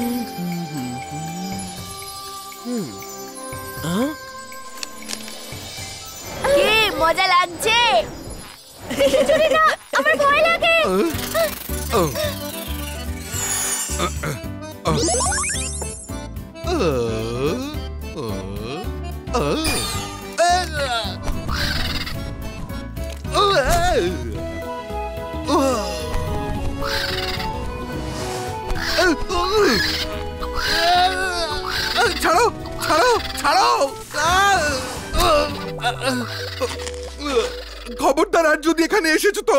কি মজা লাগছে? না, আমার ভয় লাগে। ছাড়ো ছাড়ো ছাড়ো, খবরদার আর যদি এখানে এসেছো তো।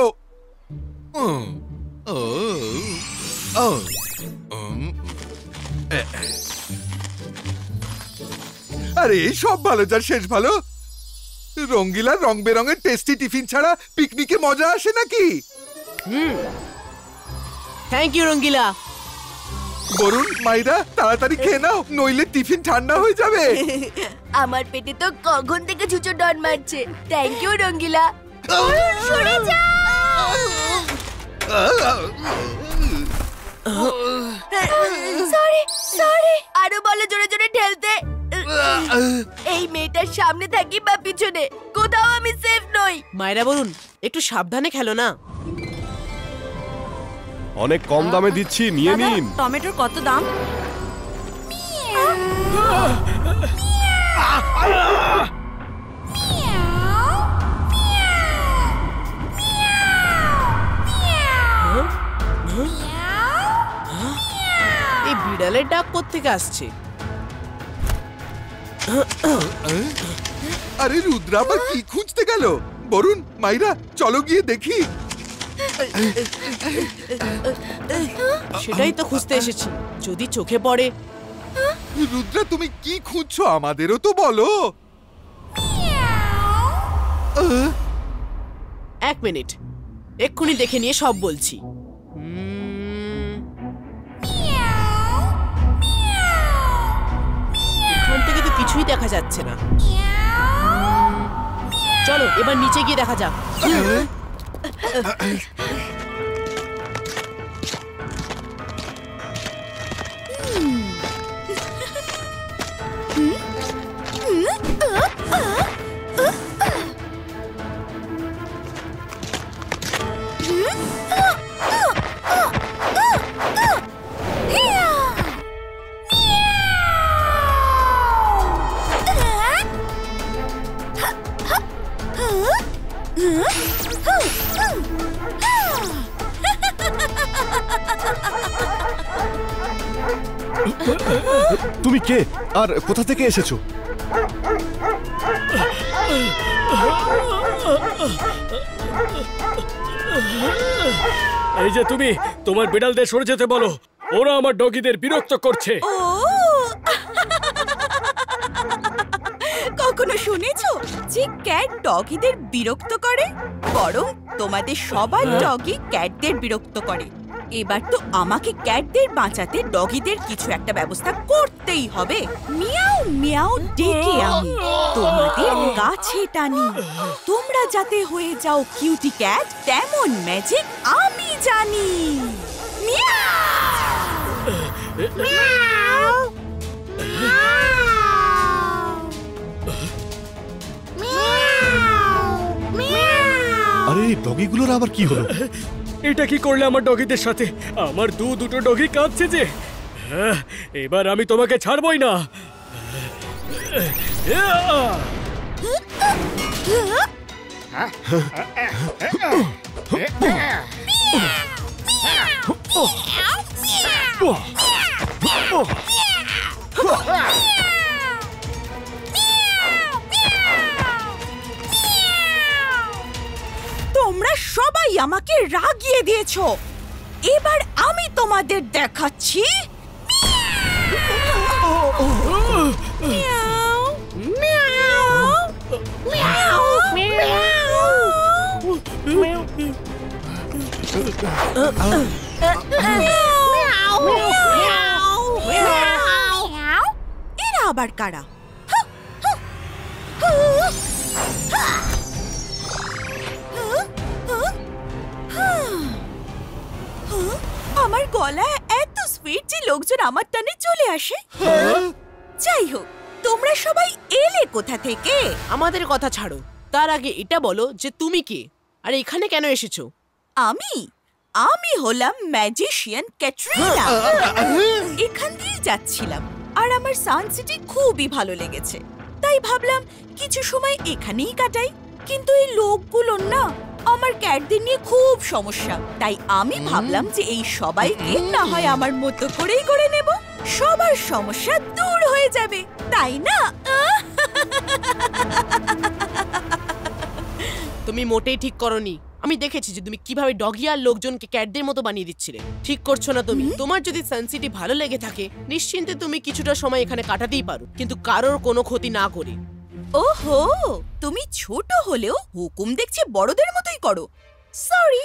আরে সব ভালো যার শেষ ভালো। রঙ্গিলা রং বেরঙের টেস্টি টিফিন ছাড়া পিকনিকে মজা আসে নাকি? থ্যাংক ইউ রঙ্গিলা। বরুণ, মাইরা তাড়াতাড়ি খেয়ে নাও, নইলে টিফিন ঠান্ডা হয়ে যাবে। আমার পেটে তো কখন থেকে ছুঁচো ডন মারছে। থ্যাংক ইউ রঙ্গিলা। সরে যাও। Sorry sorry. আরো বলো জোরে জোরে ঠেলতে। এই মেয়েটার সামনে থাকি বা পিছনে, কোথাও আমি সেফ নই। মায়েরা বলুন একটু সাবধানে খেলো না। অনেক কম দামে দিচ্ছি, নিয়ে নিন। টমেটোর কত দাম? এই বিড়ালের ডাক কোত্থেকে আসছে? আরে রুদ্রা আবার কি খুঁজতে গেল? বরুণ, মাইরা চলো গিয়ে দেখি। সেটাই তো খুঁজতে এসেছি, যদি চোখে পড়ে। রুদ্রা তুমি কি খুঁজছো আমাদেরও তো বলো। এক মিনিট, এক্ষুনি দেখে নিয়ে সব বলছি। এখান থেকে তো কিছুই দেখা যাচ্ছে না। চলো এবার নিচে গিয়ে দেখা যাক। তুমি কে আর কোথা থেকে এসেছো? এই যে তুমি, তোমার বিড়ালদের সরে যেতে বলো, ওরা আমার ডগিদের বিরক্ত করছে। কখনো শুনেছো যে ক্যাট ডগিদের বিরক্ত করে? বরং তোমাদের সবার ডগি ক্যাটদের বিরক্ত করে। এবার তো আমাকে ক্যাটদের বাঁচাতে ডগিদের কিছু একটা ব্যবস্থা করতেই হবে। মিয়াও মিয়াও ডেকে আমি তোমাদের কাছে টানি। তোমরা যাতে হয়ে যাও কিউটি ক্যাট, তেমন ম্যাজিক আমি জানি। মিয়াও আরে ডগিগুলোর আবার কি হলো? এটা কি করলে আমার ডগিদের সাথে? আমার দুটো ডগি কাঁদছে যে। এবার আমি তোমাকে ছাড়বই না। তোমরা সবাই আমাকে রাগিয়ে দিয়েছো। এবার আমি তোমাদের দেখাচ্ছি। এরা আবার কারা? আমার গলায় এত সুইট যে লোকজন আমার টানে চলে আসে। যাই হোক, তোমরা সবাই এলে কোথা থেকে? আমাদের কথা ছাড়ো, তার আগে এটা বলো যে তুমি কে আর এখানে কেন এসেছো? আমি হলাম ম্যাজিশিয়ান ক্যাটরিনা। এখান দিয়ে যাচ্ছিলাম আর আমার সানসিটি খুবই ভালো লেগেছে, তাই ভাবলাম কিছু সময় এখানেই কাটাই। কিন্তু এই লোকগুলো না আমার ক্যাটদের নিয়ে খুব সমস্যা, তাই আমি ভাবলাম যে এই সবাইকে না হয় আমার মতো করেই করে নেব, সবার সমস্যা দূর হয়ে যাবে, তাই না? তুমি মোটেই ঠিক করনি। আমি দেখেছি যে তুমি কিভাবে ডগি আর লোকজনকে ক্যাটদের মতো বানিয়ে দিচ্ছিলে। ঠিক করছো না তুমি। তোমার যদি সানসিটি ভালো লেগে থাকে নিশ্চিন্তে তুমি কিছুটা সময় এখানে কাটাতেই পারো, কিন্তু কারোর কোনো ক্ষতি না করে। ওহো, তুমি ছোট হলেও হুকুম দেখছি বড়দের মতোই করো। Sorry,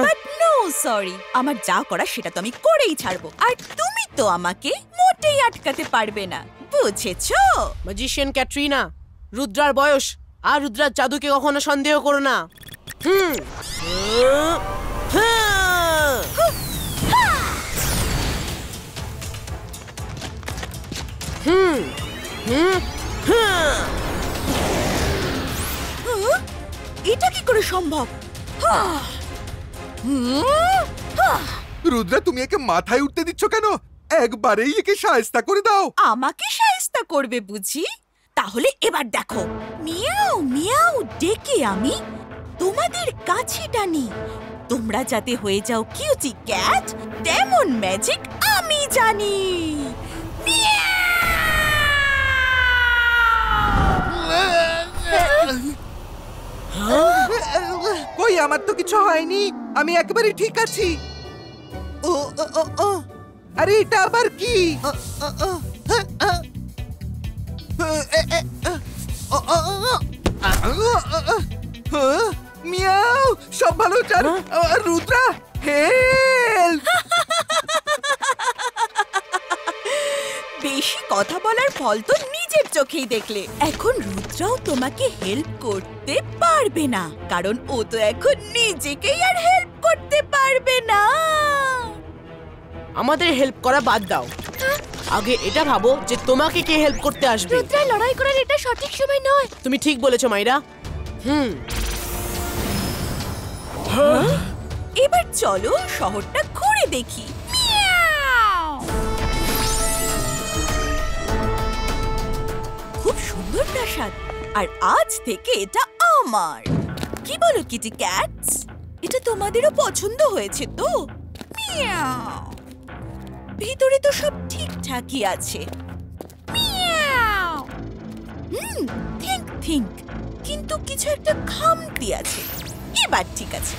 but no sorry. আমার যা করা সেটা তো আমি করেই ছাড়বো, আর তুমি তো আমাকে মোটেই আটকাতে পারবে না, বুঝেছো? ম্যাজিশিয়ান ক্যাটরিনা, রুদ্রার বয়স আর রুদ্রার জাদুকে কখনো সন্দেহ করো না। এটা কি করে সম্ভব? রুদ্রা, তুমি একে মাথায় উঠতে দিচ্ছ কেন? একবারেই একে শায়েস্তা করে দাও। আমাকে শায়েস্তা করবে বুঝি? তাহলে এবার দেখো, মিয়াও মিয়াও ডেকে আমি তোমাদের কাছে টানি। তোমরা যাতে হয়ে যাও কিউটি ক্যাট, তেমন ম্যাজিক আমি জানি। কই, আমার তো কিছু হয়নি, আমি একেবারে ঠিক আছি। আরে এটা আবার কি? মিয়াও, সব ভালো চার। রুদ্রা, হেল্প! বেশি কথা বলার ফল তো নিজের চোখেই দেখলে। এখন রুদ্রাও তোমাকে হেল্প করতে পারবে না, কারণ ও তো এখন নিজেকেই আর হেল্প করতে পারবে না। আমাদের হেল্প করা বাদ দাও, আগে এটা ভাবো যে তোমাকে কে হেল্প করতে আসবে। রুদ্রা, লড়াই করার এটা সঠিক সময় নয়। তুমি ঠিক বলেছো মাইরা। এবার চলো শহরটা ঘুরে দেখি। খুব সুন্দর প্রাসাদ, আর আজ থেকে এটা আমার। কি বলো কিটি ক্যাটস? এটা তোমাদেরও পছন্দ হয়েছে তো? মিয়াও। ভিতরে তো সব ঠিকঠাকই আছে। মিয়াও। থিঙ্ক, কিন্তু কিছু একটা খামতি আছে। এবার ঠিক আছে।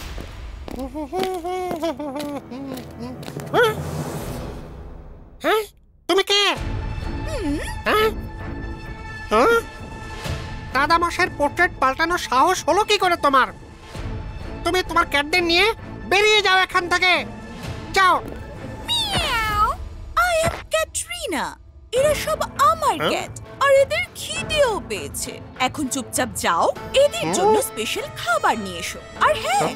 হ্যাঁ, তুমি কে? দাদা মশাইয়ের পোর্ট্রেট পাল্টানোর সাহস হলো কি করে তোমার? তুমি তোমার ক্যাটদের নিয়ে বেরিয়ে যাও এখান থেকে, যাও। I am Katrina. এরা সব আমার ক্যাট, আর এদের খিদেও পেয়েছে। এখন চুপচাপ যাও, এদের জন্য স্পেশাল খাবার নিয়ে এসো। আর হ্যাঁ,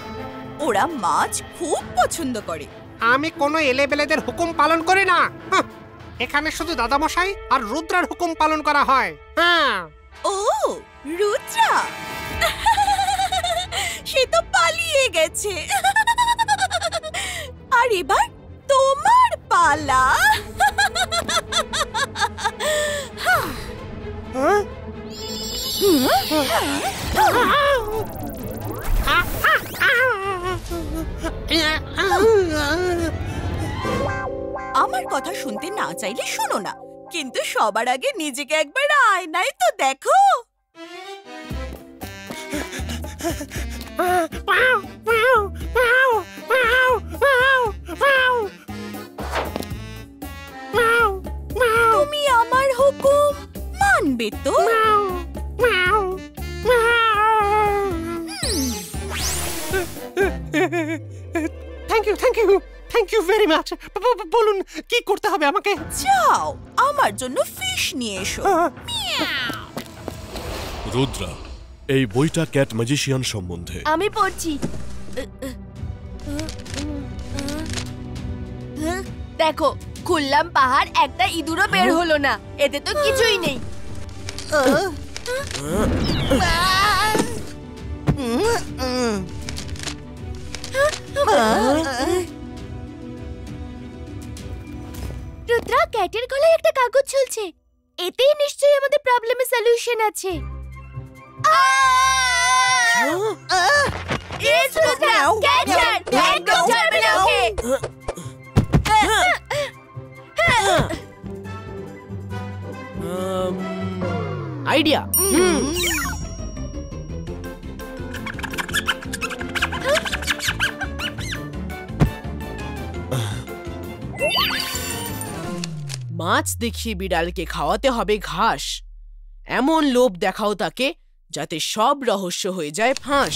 ওরা মাছ খুব পছন্দ করে। আমি কোনো এলেবেলেদের হুকুম পালন করি না। এখানে শুধু দাদামশাই আর রুদ্রার হুকুম পালন করা হয়। হ্যাঁ। ও, রুদ্রা সে তো পালিয়ে গেছে। আর এবার তোমার পালা। আমার কথা শুনতে না চাইলে শোনো না, কিন্তু সবার আগে নিজেকে একবার আয়নায় তো দেখো। তুমি আমার হুকুম মানবে তো? Thank you very much. বলুন কি করতে হবে আমাকে? যাও, আমার জন্য ফিশ নিয়ে এসো। রুদ্রা, এই বইটা ক্যাট ম্যাজিশিয়ান সম্বন্ধে। আমি পড়ছি। দেখো, খুললাম পাহাড়, একটা ইঁদুরও বের হলো না। এতে তো কিছুই নেই। রুদ্রা, ক্যাটের গলায় একটা কাগজ ঝুলছে। এতেই নিশ্চয়ই আমাদের প্রবলেমের সলিউশন আছে। আইডিয়া। মাছ দেখিয়ে বিড়ালকে খাওয়াতে হবে ঘাস। এমন লোভ দেখাও তাকে যাতে সব রহস্য হয়ে যায় ফাঁস।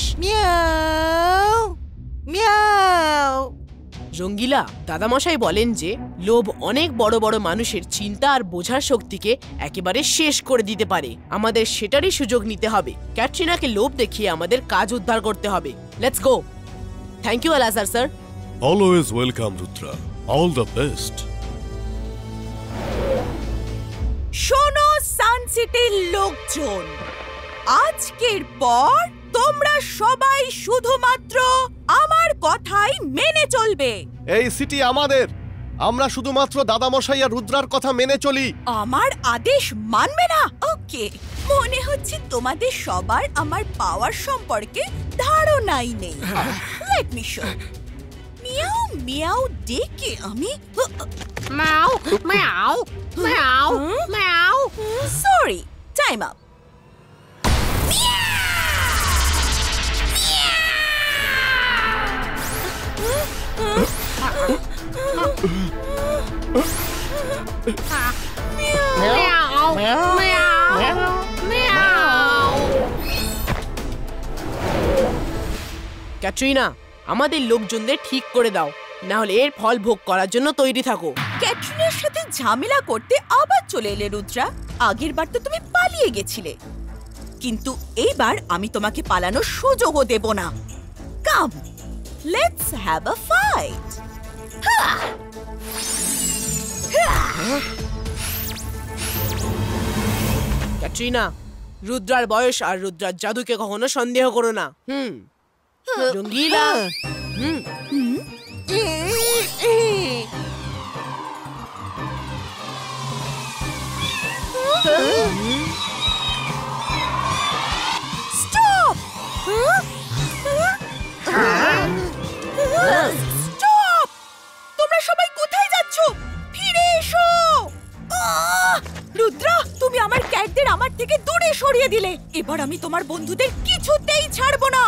রঙ্গিলা, দাদামশাই বলেন যে লোভ অনেক বড় বড় মানুষের চিন্তা আর বোঝার শক্তিকে একেবারে শেষ করে দিতে পারে। আমাদের সেটারই সুযোগ নিতে হবে। ক্যাটরিনাকে লোভ দেখিয়ে আমাদের কাজ উদ্ধার করতে হবে। Let's go. থ্যাংক ইউ আলাজার sir. Always welcome Rudra, all the best. শোনো সানসিটির লোকজন, আজকের পর তোমরা সবাই শুধুমাত্র আমার কথাই মেনে চলবে। এই সিটি আমাদের, আমরা শুধুমাত্র দাদামশাই আর রুদ্রার কথা মেনে চলি। আমার আদেশ মানবে না? ওকে, মনে হচ্ছে তোমাদের সবার আমার পাওয়ার সম্পর্কে ধারণাই নেই। Let me show. মিয়াও মিয়াও ডেকে আমি ম্যাও ম্যাও ম্যাও ম্যাও। Sorry, time up. ক্যাটরিনা, আমাদের লোকজনদের ঠিক করে দাও, না হলে এর ফল ভোগ করার জন্য তৈরি থাকো। ক্যাটরিনার সাথে ঝামেলা করতে আবার চলে এলে রুদ্রা। আগের বার তো তুমি পালিয়ে গেছিলে, কিন্তু এইবার আমি তোমাকে পালানোর সুযোগও দেব না। Come, let's have a fight. Katrina, রুদ্রার বয়স আর রুদ্রার জাদুকে কখনো সন্দেহ করো না। রঙ্গিলা। স্টপ! স্টপ! তোমরা সবাই কোথায় যাচ্ছ? ফিরে এসো! রুদ্রা, তুমি আমার ক্যাটদের আমার থেকে দূরে সরিয়ে দিলে। এবার আমি তোমার বন্ধুদের কিছুতেই ছাড়বো না।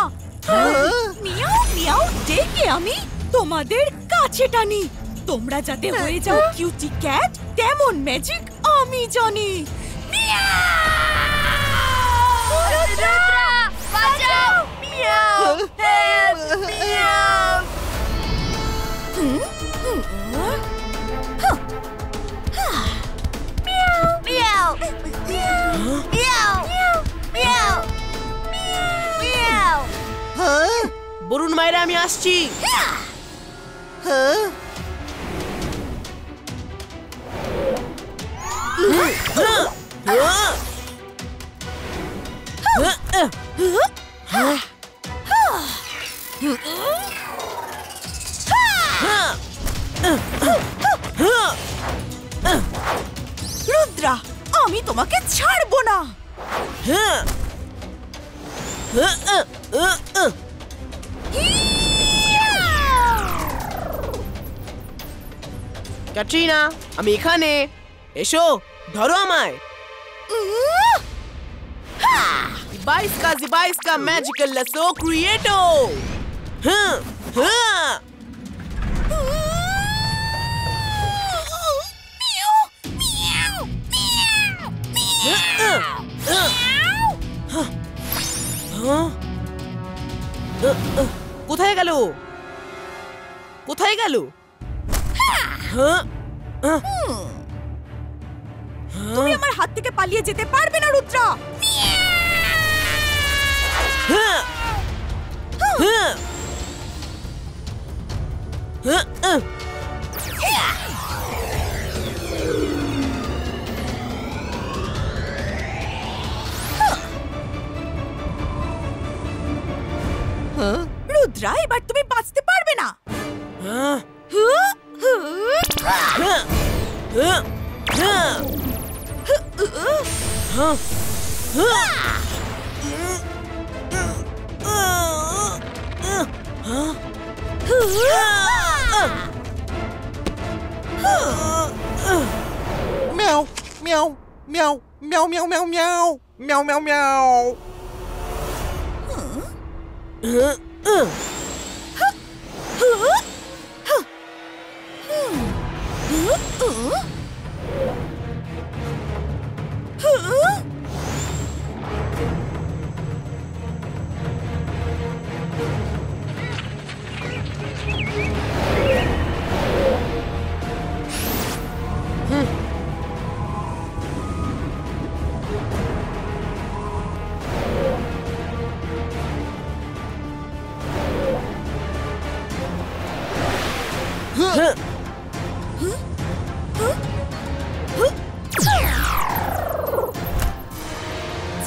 মিয়াও মিয়াও ডেকে আমি তোমাদের কাছে টানি। তোমরা যাতে হয়ে যাও কিউটি ক্যাট, তেমন ম্যাজিক আমি জানি। রুদ্রা, বাঁচাও! মিয়াও! হেল্প! মিয়াও! মিয়াও! মিয়াও! মিয়াও! মিয়াও! বরুণ মায়েরা, আমি আসছি। রুদ্রা, আমি তোমাকে ছাড়বো না। ক্যাটরিনা, আমি এখানে। এসো, ধরো আমায়। বাইশ কা ম্যাজিক্যাল লাসো ক্রিয়েটো। কোথায় গেল? কোথায় গেল? তুমি আমার হাত থেকে পালিয়ে যেতে পারবে না রুদ্রা। রুদ্রা, এবার তুমি বাঁচতে পারবে না। Meow, meow, meow, meow, meow, meow, meow, meow, meow, meow.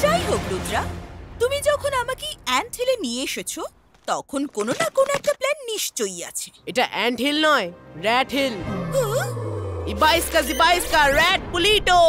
যাই হোক রুদ্রা, তুমি যখন আমাকে অ্যান্ট হিলে নিয়ে এসেছো তখন কোনো না কোনো একটা প্ল্যান নিশ্চয়ই আছে। এটা অ্যান্ট হিল নয়, র‍্যাট হিল। ইবাইস্কা র‍্যাট পুলিটো।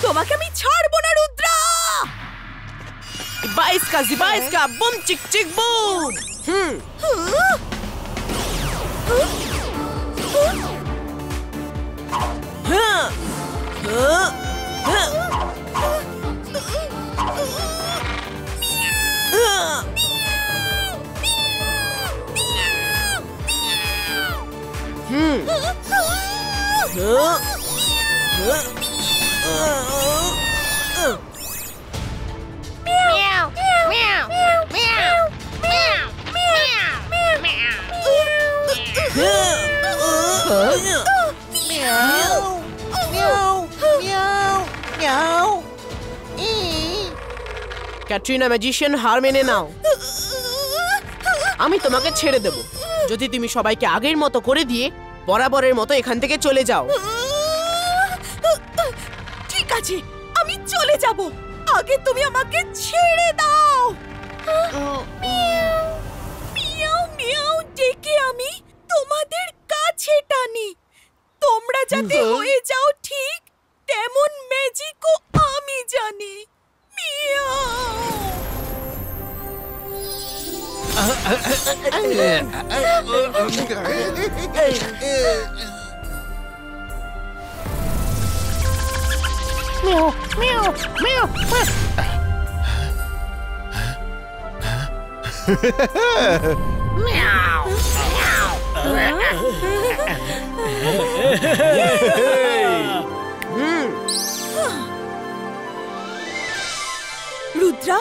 তোমাকে আমি ছাড়বো না রুদ্রা। ইবাইস্কা বুম চিক চিক বুম। ক্যাটরিনা ম্যাজিশিয়ান, হার মেনে নাও। আমি তোমাকে ছেড়ে দেব যদি তুমি সবাইকে আগের মতো করে দিয়ে বরাবরের মতো এখান থেকে চলে যাও। ঠিক আছে, আমি চলে যাব, আগে তুমি আমাকে ছেড়ে দাও। মিয়াও মিয়াও ডেকে আমি তোমাদের কাছে টানি। তোমরা যাতে হয়ে যাও ঠিক তেমন ম্যাজিকও আমি জানি। মিয়াও। রুদ্রা,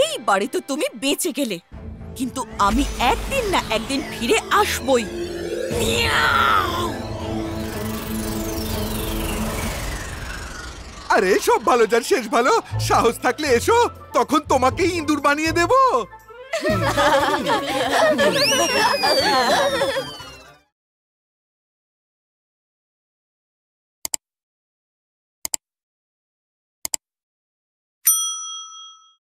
এইবারে তো তুমি বেঁচে গেলে, কিন্তু আমি একদিন না একদিন ফিরে আসবই। আরে সব ভালো যার শেষ ভালো, সাহস থাকলে এসো, তখন তোমাকেই ইঁদুর বানিয়ে দেবো।